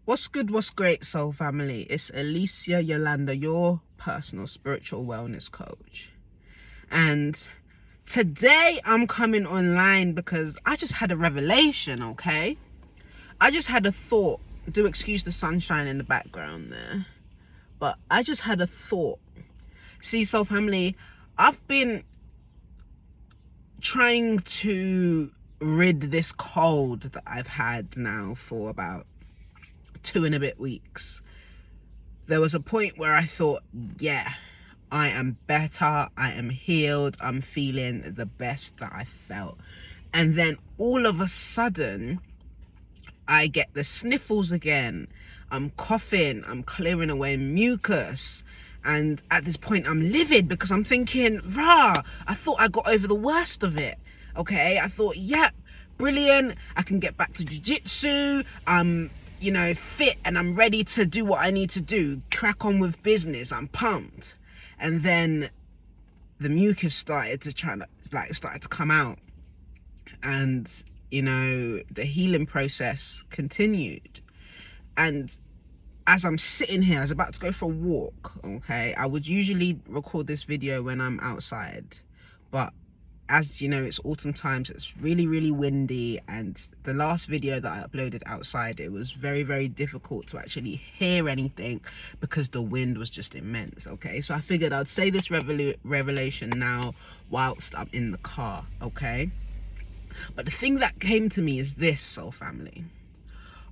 What's good, what's great, soul family? It's Alicia Yolanda, your personal spiritual wellness coach. And today I'm coming online because I just had a revelation, okay? I just had a thought. Do excuse the sunshine in the background there. But I just had a thought. See, soul family, I've been trying to rid this cold that I've had now for about 2 and a bit weeks. There was a point where I thought, yeah, I am better, I am healed, I'm feeling the best that I felt. And then all of a sudden, I get the sniffles again. I'm coughing, I'm clearing away mucus. And at this point, I'm livid because I'm thinking, I thought I got over the worst of it. Okay, I thought, yep, brilliant, I can get back to jiu-jitsu, I'm fit and I'm ready to do what I need to do, crack on with business, I'm pumped. And then the mucus started to come out, and the healing process continued. And as I'm sitting here, I was about to go for a walk, okay? I would usually record this video when I'm outside, but as you know, it's autumn times, it's really, really windy, and the last video that I uploaded outside, it was very, very difficult to actually hear anything because the wind was just immense, okay? So I figured I'd say this revelation now whilst I'm in the car, okay? But the thing that came to me is this, soul family.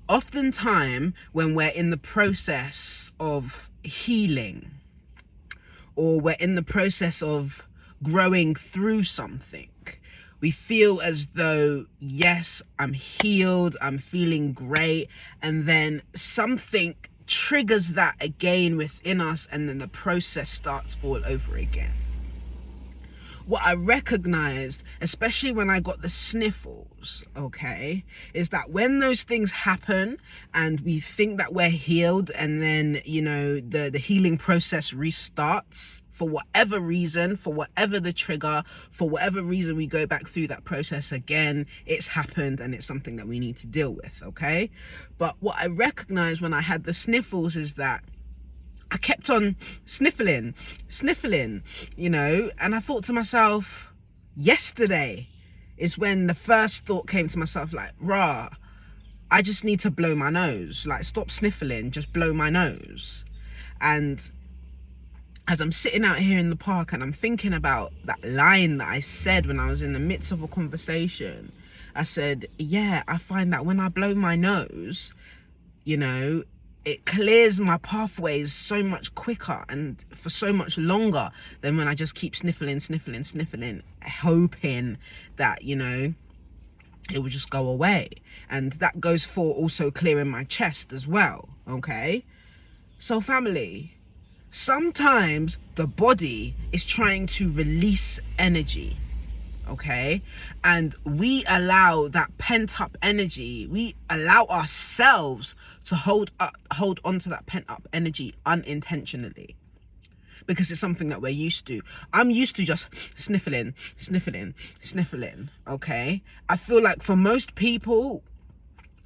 Oftentimes, when we're in the process of healing, or we're in the process of growing through something, we feel as though, yes, I'm healed, I'm feeling great, and then something triggers that again within us, and then the process starts all over again. What I recognized, especially when I got the sniffles, okay, is that when those things happen and we think that we're healed, and then, the healing process restarts for whatever reason, for whatever the trigger, for whatever reason we go back through that process again, it's happened and it's something that we need to deal with, okay? But what I recognized when I had the sniffles is that I kept on sniffling, and I thought to myself, yesterday is when the first thought came to myself, like, I just need to blow my nose, like, stop sniffling, just blow my nose. And as I'm sitting out here in the park and I'm thinking about that line that I said when I was in the midst of a conversation, I said, yeah, I find that when I blow my nose, it clears my pathways so much quicker and for so much longer than when I just keep sniffling, hoping that, it will just go away. And that goes for also clearing my chest as well, okay? So family, sometimes the body is trying to release energy, okay? And we allow that pent-up energy, we allow ourselves to hold on to that pent-up energy unintentionally, because it's something that we're used to. I'm used to just sniffling, okay? I feel like for most people,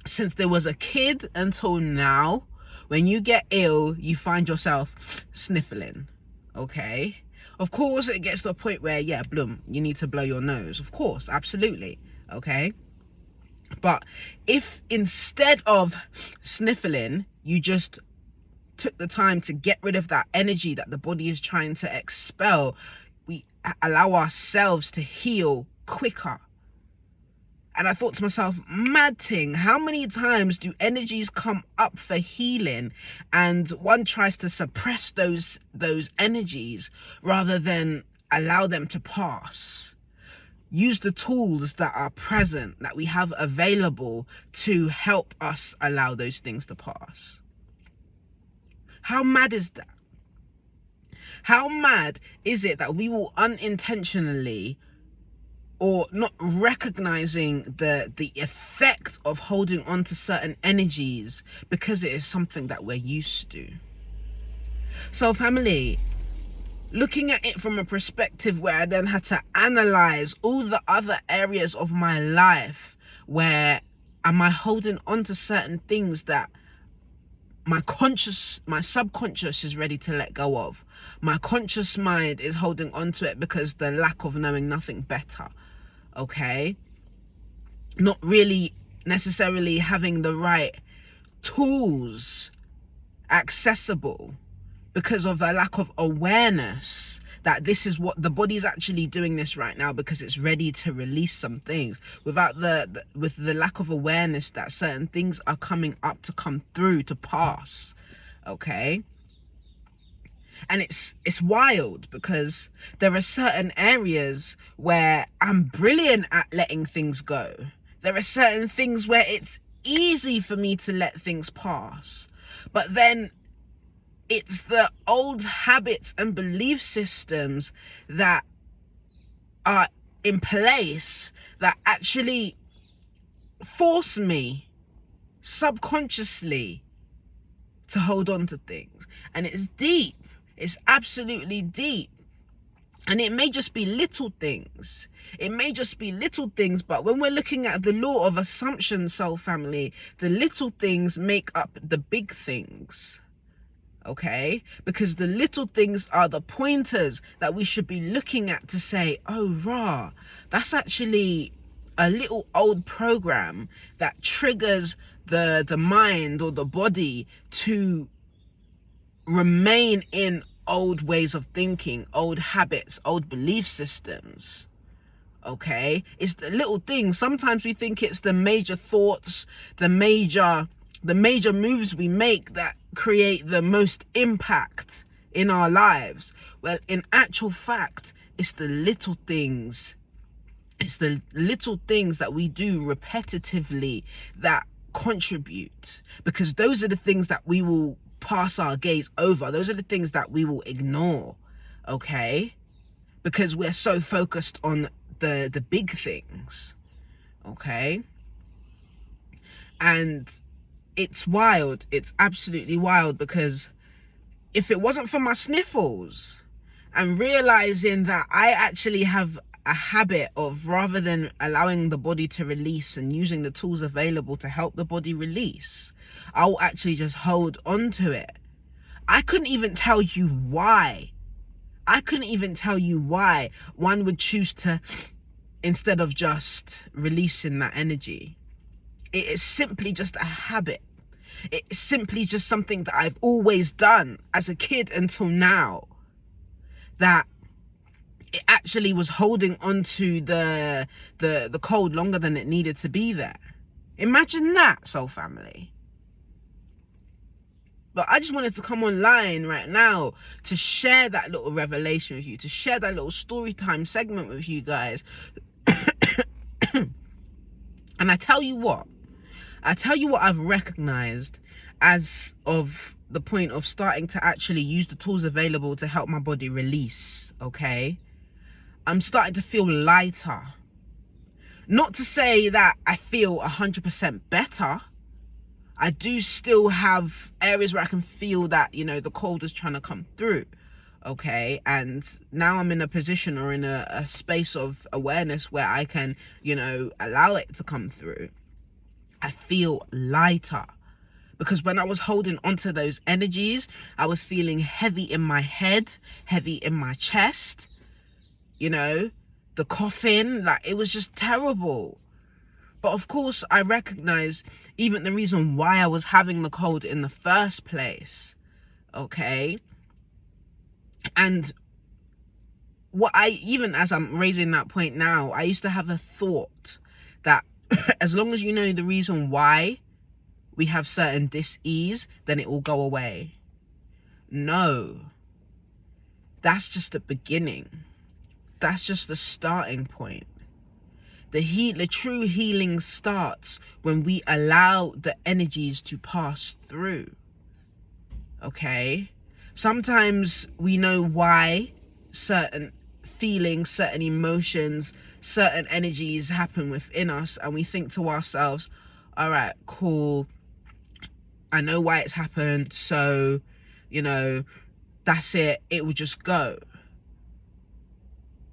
since there was a kid until now, when you get ill, you find yourself sniffling, okay? Of course, it gets to a point where, yeah, bloom, you need to blow your nose. Of course, absolutely, okay? But if instead of sniffling, you just took the time to get rid of that energy that the body is trying to expel, we allow ourselves to heal quicker. And I thought to myself, mad thing, how many times do energies come up for healing and one tries to suppress those energies rather than allow them to pass? Use the tools that are present, that we have available, to help us allow those things to pass. How mad is that? How mad is it that we will unintentionally, or not recognizing the effect of holding on to certain energies because it is something that we're used to? So family, looking at it from a perspective where I then had to analyze all the other areas of my life, where am I holding on to certain things that my subconscious is ready to let go of. My conscious mind is holding on to it because the lack of knowing nothing better. Okay? Not really necessarily having the right tools accessible because of a lack of awareness that this is what the body's actually doing this right now because it's ready to release some things, without with the lack of awareness that certain things are coming up to come through, to pass. Okay? And it's wild because there are certain areas where I'm brilliant at letting things go. There are certain things where it's easy for me to let things pass. But then it's the old habits and belief systems that are in place that actually force me subconsciously to hold on to things. And it's deep. It's absolutely deep. And it may just be little things. It may just be little things, but when we're looking at the law of assumption, soul family, the little things make up the big things. Okay? Because the little things are the pointers that we should be looking at to say, oh, rah, that's actually a little old program that triggers the mind or the body to remain in old ways of thinking, old habits, old belief systems. Okay? It's the little things. Sometimes we think it's the major thoughts, the major moves we make that create the most impact in our lives. Well, in actual fact, it's the little things. It's the little things that we do repetitively that contribute, because those are the things that we will pass our gaze over. Those are the things that we will ignore. Okay? Because we're so focused on the big things. Okay? And it's wild. It's absolutely wild, because if it wasn't for my sniffles and realizing that I actually have a habit of, rather than allowing the body to release and using the tools available to help the body release, I'll actually just hold on to it. I couldn't even tell you why. One would choose to, instead of just releasing that energy. It is simply just a habit. It's simply just something that I've always done as a kid until now, that it actually was holding onto the cold longer than it needed to be there. Imagine that, soul family. But I just wanted to come online right now to share that little revelation with you, to share that little story time segment with you guys. And I tell you what I've recognized as of the point of starting to actually use the tools available to help my body release. Okay? I'm starting to feel lighter. Not to say that I feel 100% better. I do still have areas where I can feel that, the cold is trying to come through. Okay? And now I'm in a position or in a space of awareness where I can, allow it to come through. I feel lighter. Because when I was holding onto those energies, I was feeling heavy in my head, heavy in my chest. The coughing, like, it was just terrible. But of course, I recognize even the reason why I was having the cold in the first place. Okay? And even as I'm raising that point now, I used to have a thought that as long as you know the reason why we have certain dis-ease, then it will go away. No. That's just the beginning. That's just the starting point. The true healing starts when we allow the energies to pass through. Okay? Sometimes we know why certain feelings, certain emotions, certain energies happen within us, and we think to ourselves, all right, cool, I know why it's happened, so, that's it will just go.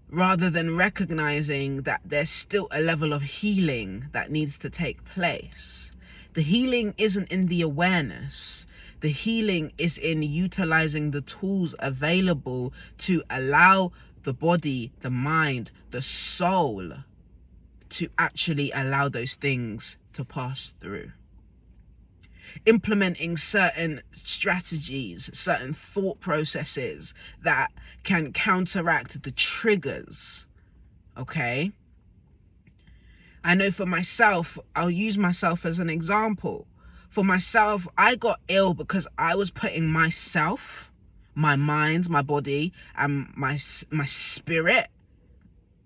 Rather than recognizing that there's still a level of healing that needs to take place. The healing isn't in the awareness. The healing is in utilizing the tools available to allow the body, the mind, the soul to actually allow those things to pass through. Implementing certain strategies, certain thought processes that can counteract the triggers, okay? I know for myself, I'll use myself as an example. For myself, I got ill because I was putting myself, my mind, my body, and my spirit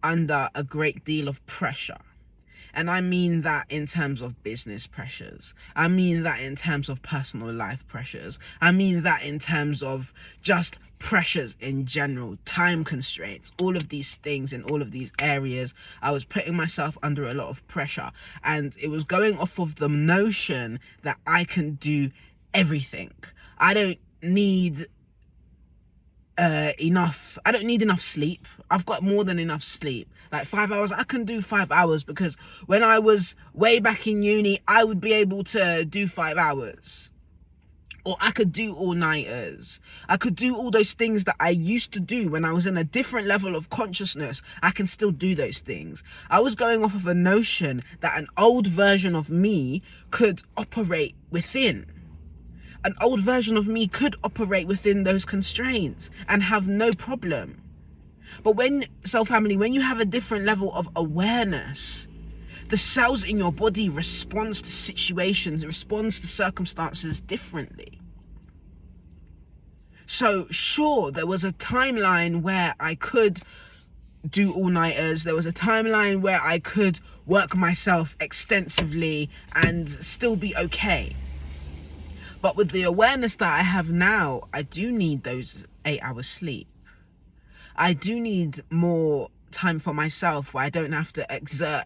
under a great deal of pressure. And I mean that in terms of business pressures. I mean that in terms of personal life pressures. I mean that in terms of just pressures in general, time constraints, all of these things in all of these areas. I was putting myself under a lot of pressure, and it was going off of the notion that I can do everything. I don't need enough sleep. I've got more than enough sleep. Like 5 hours, I can do 5 hours, because when I was way back in uni, I would be able to do 5 hours. Or I could do all-nighters. I could do all those things that I used to do when I was in a different level of consciousness. I can still do those things. I was going off of a notion that an old version of me could operate within. An old version of me could operate within those constraints and have no problem. But when you have a different level of awareness, the cells in your body responds to situations, responds to circumstances differently. So sure, there was a timeline where I could do all-nighters. There was a timeline where I could work myself extensively and still be okay. But with the awareness that I have now, I do need those 8 hours sleep. I do need more time for myself where I don't have to exert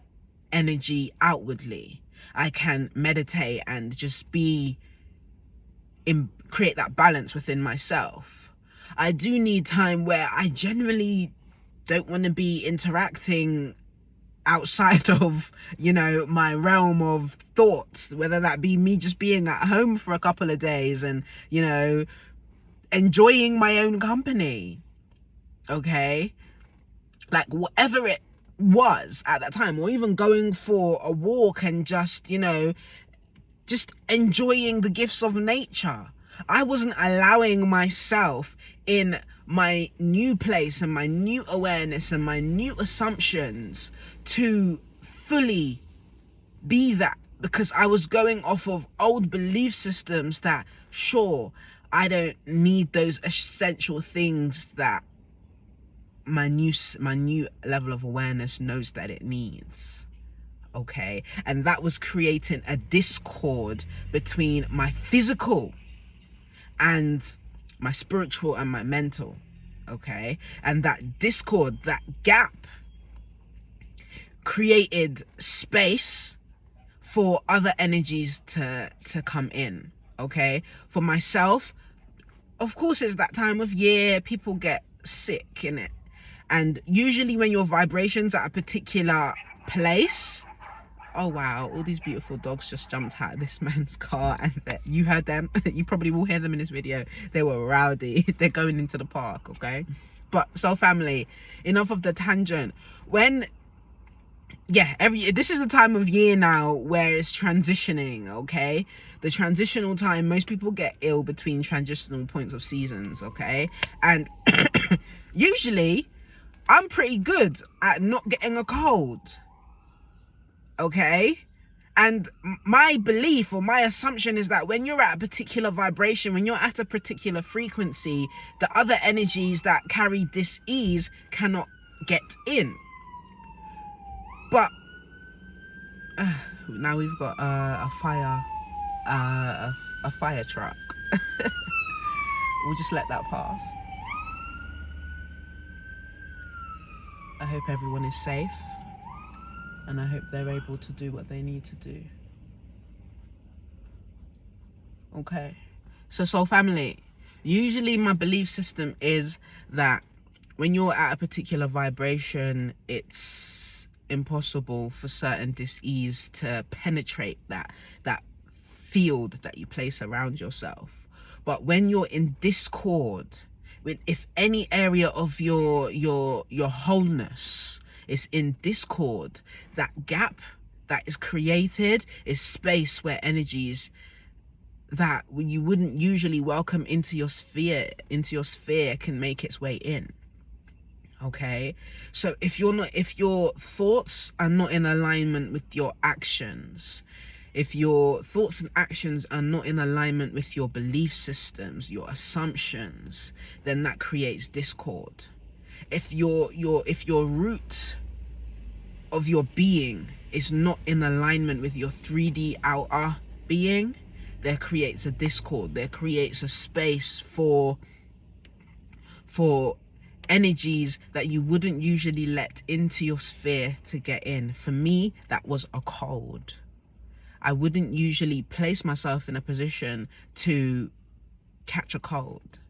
energy outwardly. I can meditate and just create that balance within myself. I do need time where I generally don't want to be interacting outside of, my realm of thoughts, whether that be me just being at home for a couple of days and, enjoying my own company. Okay? Like whatever it was at that time, or even going for a walk and just enjoying the gifts of nature. I wasn't allowing myself in my new place and my new awareness and my new assumptions to fully be that, because I was going off of old belief systems that, sure, I don't need those essential things that my new level of awareness knows that it needs. Okay? And that was creating a discord between my physical and my spiritual and my mental. Okay? And that discord, that gap, created space for other energies to come in. Okay? For myself, of course, it's that time of year, people get sick, innit? And usually when your vibrations at a particular place, oh wow, all these beautiful dogs just jumped out of this man's car, and you heard them. You probably will hear them in this video. They were rowdy. They're going into the park, okay? But so family, enough of the tangent. This is the time of year now where it's transitioning, okay? The transitional time, most people get ill between transitional points of seasons, okay? And usually I'm pretty good at not getting a cold, okay? And my belief or my assumption is that when you're at a particular vibration, when you're at a particular frequency, the other energies that carry dis-ease cannot get in. But now we've got a fire truck. We'll just let that pass. I hope everyone is safe, and I hope they're able to do what they need to do. Okay, so soul family, usually my belief system is that when you're at a particular vibration, it's impossible for certain dis-ease to penetrate that field that you place around yourself. But when you're in discord, if any area of your wholeness is in discord, that gap that is created is space where energies that you wouldn't usually welcome into your sphere can make its way in. Okay, so if your thoughts are not in alignment with your actions, if your thoughts and actions are not in alignment with your belief systems, your assumptions, then that creates discord. If your root of your being is not in alignment with your 3D outer being, there creates a discord. There creates a space for energies that you wouldn't usually let into your sphere to get in. For me, that was a cold. I wouldn't usually place myself in a position to catch a cold,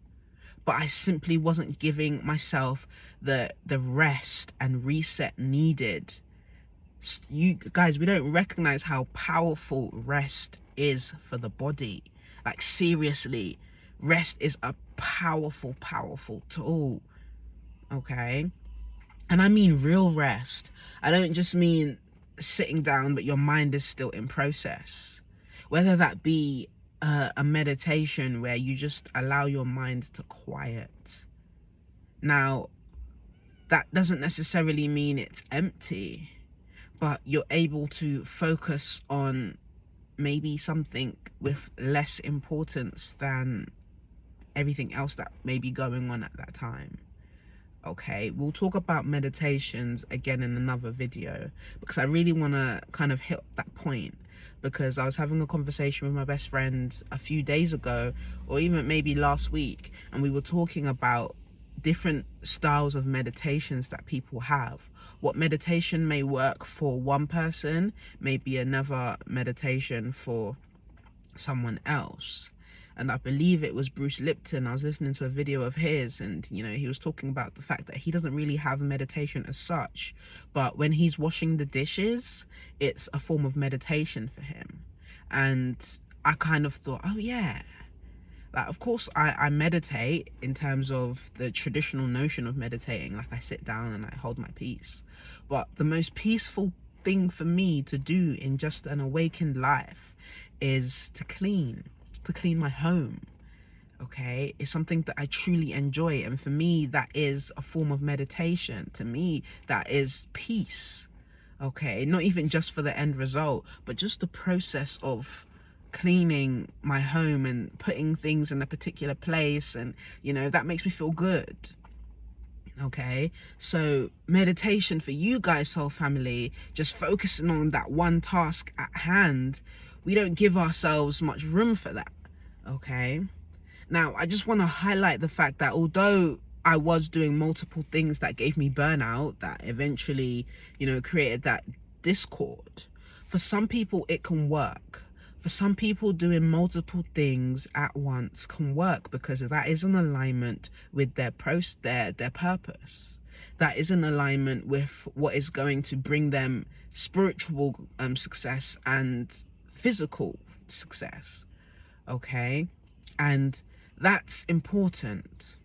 but I simply wasn't giving myself the rest and reset needed. You guys, we don't recognize how powerful rest is for the body. Like, seriously, rest is a powerful tool. Okay, and I mean real rest. I don't just mean sitting down but your mind is still in process, whether that be a meditation where you just allow your mind to quiet. Now, that doesn't necessarily mean it's empty, but you're able to focus on maybe something with less importance than everything else that may be going on at that time. Okay, we'll talk about meditations again in another video, because I really want to kind of hit that point, because I was having a conversation with my best friend a few days ago, or even maybe last week, and we were talking about different styles of meditations that people have. What meditation may work for one person may be another meditation for someone else. And I believe it was Bruce Lipton. I was listening to a video of his, and he was talking about the fact that he doesn't really have a meditation as such, but when he's washing the dishes, it's a form of meditation for him. And I kind of thought, oh yeah, like, of course I meditate in terms of the traditional notion of meditating, like I sit down and I hold my peace. But the most peaceful thing for me to do in just an awakened life is to clean my home. Okay, it's something that I truly enjoy, and for me that is a form of meditation. To me, that is peace. Okay, not even just for the end result, but just the process of cleaning my home and putting things in a particular place, and that makes me feel good. Okay, so meditation for you guys, soul family, just focusing on that one task at hand, we don't give ourselves much room for that. Okay, now I just want to highlight the fact that although I was doing multiple things that gave me burnout, that eventually created that discord, for some people it can work. For some people, doing multiple things at once can work, because that is in alignment with their purpose. That is in alignment with what is going to bring them spiritual success and physical success. Okay, and that's important.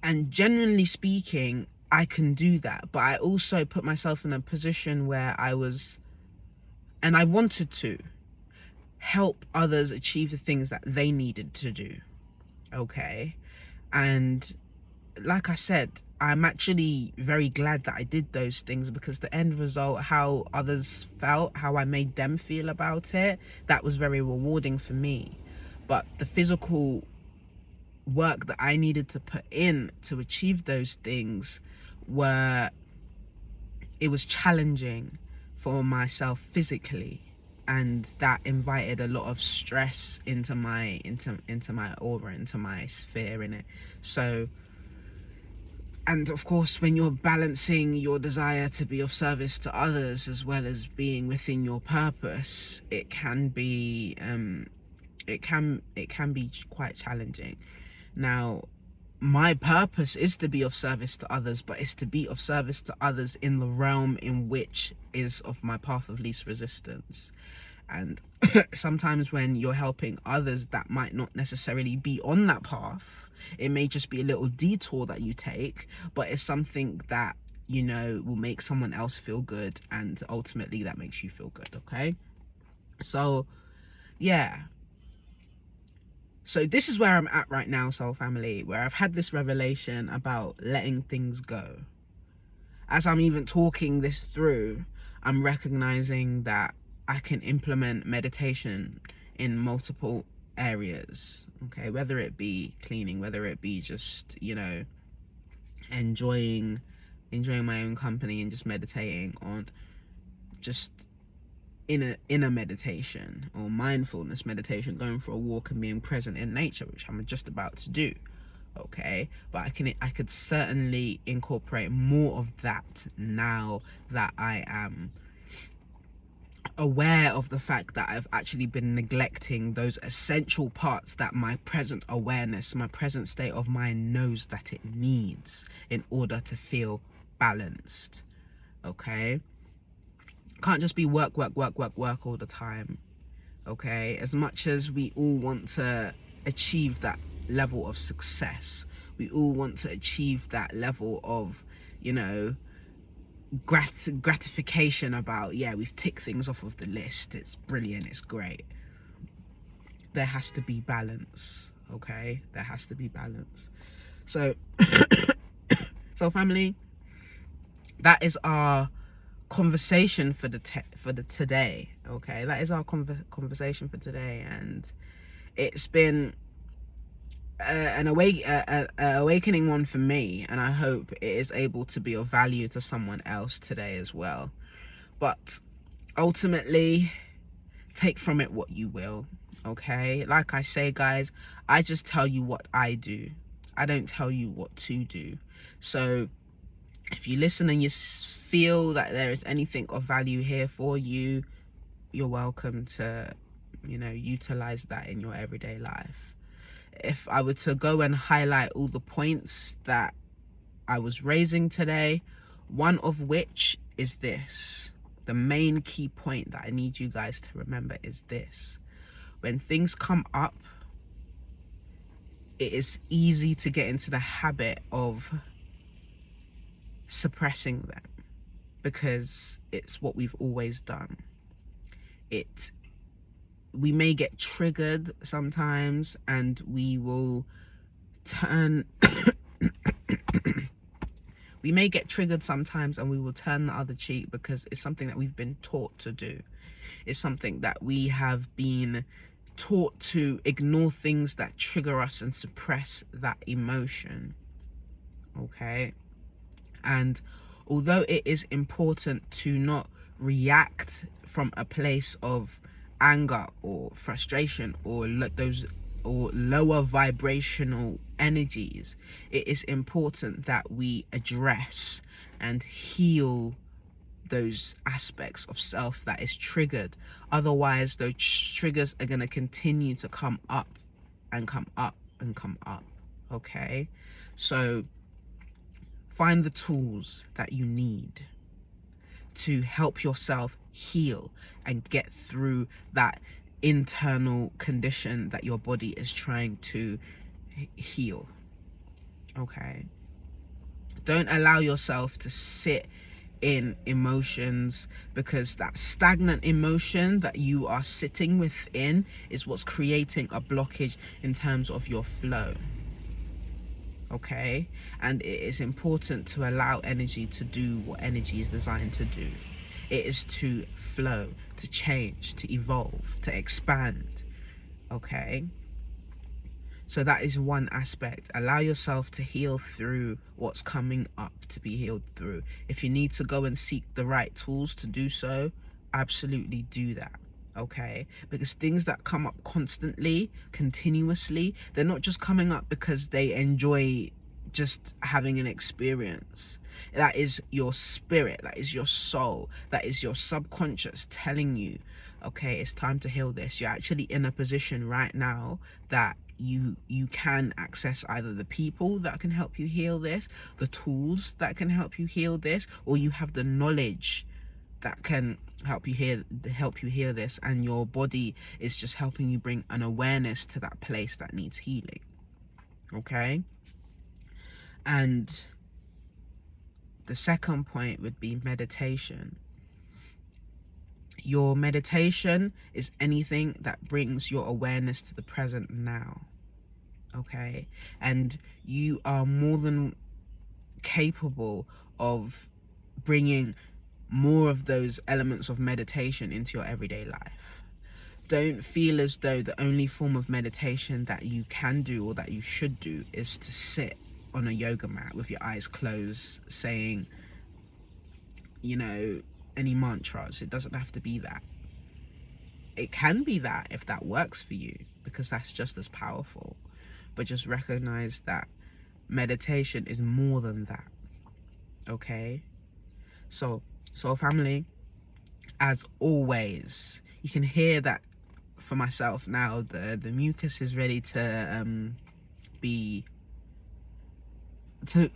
And generally speaking, I can do that, but I also put myself in a position where I wanted to help others achieve the things that they needed to do. Okay, and like I said, I'm actually very glad that I did those things, because the end result, how others felt, how I made them feel about it, that was very rewarding for me. But the physical work that I needed to put in to achieve those things it was challenging for myself physically, and that invited a lot of stress into my aura, into my sphere in it. So, and of course, when you're balancing your desire to be of service to others as well as being within your purpose, it can be quite challenging. Now, my purpose is to be of service to others, but it's to be of service to others in the realm in which is of my path of least resistance. And sometimes when you're helping others that might not necessarily be on that path, it may just be a little detour that you take, but it's something that, you know, will make someone else feel good, and ultimately that makes you feel good. Okay, so yeah, so this is where I'm at right now, soul family, where I've had this revelation about letting things go. As I'm even talking this through, I'm recognizing that I can implement meditation in multiple areas. Okay, whether it be cleaning, whether it be just, you know, enjoying my own company and just meditating on just inner meditation, or mindfulness meditation, going for a walk and being present in nature, which I'm just about to do. Okay, but I could certainly incorporate more of that now that I am aware of the fact that I've actually been neglecting those essential parts that my present awareness, my present state of mind knows that it needs in order to feel balanced. Okay, can't just be work all the time. Okay, as much as we all want to achieve that level of success, we all want to achieve that level of, you know, gratification about, yeah, we've ticked things off of the list, it's brilliant, it's great. There has to be balance. Okay, there has to be balance. So so family, that is our conversation for the today. Okay, that is our conversation for today, and it's been an awakening one for me, and I hope it is able to be of value to someone else today as well. But ultimately, take from it what you will. Okay, like I say, guys, I just tell you what I do, I don't tell you what to do. So if you listen and you feel that there is anything of value here for you, you're welcome to, you know, utilize that in your everyday life. If I were to go and highlight all the points that I was raising today, one of which is this. The main key point that I need you guys to remember is this. When things come up, it is easy to get into the habit of suppressing them, because it's what we've always done. We may get triggered sometimes, and we will turn we may get triggered sometimes and we will turn the other cheek, because it's something that we've been taught to do. It's something that we have been taught to ignore things that trigger us and suppress that emotion. Okay, and although it is important to not react from a place of anger or frustration or lower vibrational energies, it is important that we address and heal those aspects of self that is triggered. Otherwise, those triggers are going to continue to come up and come up and come up. Okay, so find the tools that you need to help yourself heal and get through that internal condition that your body is trying to heal. Okay, don't allow yourself to sit in emotions, because that stagnant emotion that you are sitting within is what's creating a blockage in terms of your flow. Okay, and it is important to allow energy to do what energy is designed to do. It is to flow, to change, to evolve, to expand. Okay, so that is one aspect. Allow yourself to heal through what's coming up to be healed through. If you need to go and seek the right tools to do so, absolutely do that. Okay, because things that come up constantly, continuously, they're not just coming up because they enjoy just having an experience. That is your spirit, that is your soul, that is your subconscious telling you, okay, it's time to heal this. You're actually in a position right now that you can access either the people that can help you heal this, the tools that can help you heal this, or you have the knowledge that can help you hear this, and your body is just helping you bring an awareness to that place that needs healing. Okay? And the second point would be meditation. Your meditation is anything that brings your awareness to the present now. Okay? And you are more than capable of bringing more of those elements of meditation into your everyday life. Don't feel as though the only form of meditation that you can do or that you should do is to sit on a yoga mat with your eyes closed saying, you know, any mantras. It doesn't have to be that. It can be that if that works for you, because that's just as powerful. But just recognize that meditation is more than that. Okay? So family, as always, you can hear that for myself now, the mucus is ready to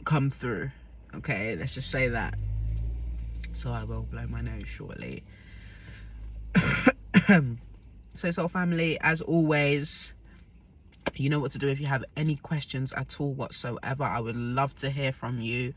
come through. Okay, let's just say that. So I will blow my nose shortly. So family, as always, you know what to do. If you have any questions at all whatsoever, I would love to hear from you.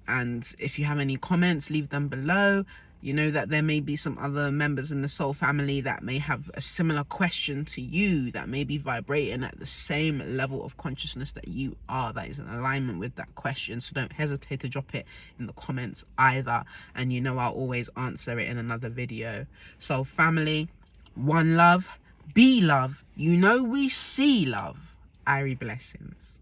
And if you have any comments, leave them below. You know that there may be some other members in the soul family that may have a similar question to you, that may be vibrating at the same level of consciousness that you are, that is in alignment with that question. So don't hesitate to drop it in the comments either, and you know I'll always answer it in another video. So family, one love, be love, you know we see love. Irie blessings.